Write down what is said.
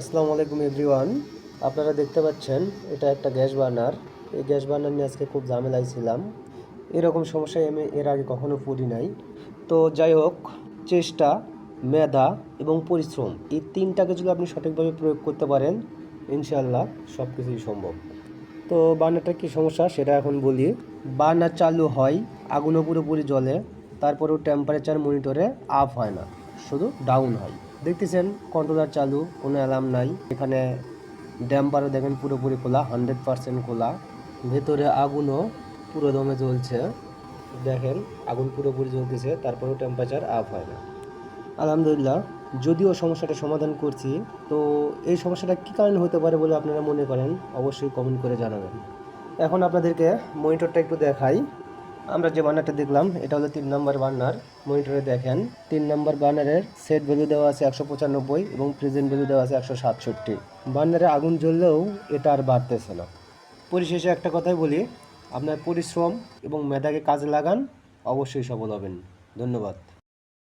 আসসালামু আলাইকুম এভরিওয়ান। আপনারা দেখতে পাচ্ছেন এটা একটা গ্যাস বার্নার। এই গ্যাস বার্নার নিয়ে আজকে খুব ঝামেলায় ছিলাম। এরকম সমস্যায় আমি এর আগে কখনো পড়ি নাই। তো যাই হোক, চেষ্টা, মেধা এবং পরিশ্রম এই তিনটাকে যদি আপনি সঠিকভাবে প্রয়োগ করতে পারেন, ইনশাআল্লাহ সব কিছুই সম্ভব। তো বার্নারটার কী সমস্যা সেটা এখন বলি। বার্নার চালু হয়, আগুনও পুরোপুরি জ্বলে, তারপরেও টেম্পারেচার মনিটরে আপ হয় না, শুধু ডাউন হয়। দেখতেছেন কন্ট্রোলার চালু, কোনো অ্যালার্ম নাই। এখানে ড্যাম্পারও দেখেন পুরোপুরি খোলা, 100% খোলা। ভেতরে আগুনও পুরো দমে জ্বলছে, দেখেন আগুন পুরোপুরি জ্বলতেছে, তারপরেও টেম্পারেচার আপ হয় না। আলহামদুলিল্লাহ, যদিও সমস্যাটা সমাধান করছি। তো এই সমস্যাটা কী কারণে হতে পারে বলে আপনারা মনে করেন, অবশ্যই কমেন্ট করে জানাবেন। এখন আপনাদেরকে মনিটরটা একটু দেখাই। আমরা যে বার্নারটা দেখলাম এটা হলো 3 নম্বর বার্নার। মনিটরে দেখেন 3 নম্বর বার্নারের সেট ভ্যালু দেওয়া আছে 195 এবং প্রেজেন্ট ভ্যালু দেওয়া আছে 167। বার্নারে আগুন জ্বললেও এটা আর বাড়তেছে না। পরিশেষে একটা কথাই বলি, আপনার পরিশ্রম এবং মেধাকে কাজে লাগান, অবশ্যই সফল হবেন। ধন্যবাদ।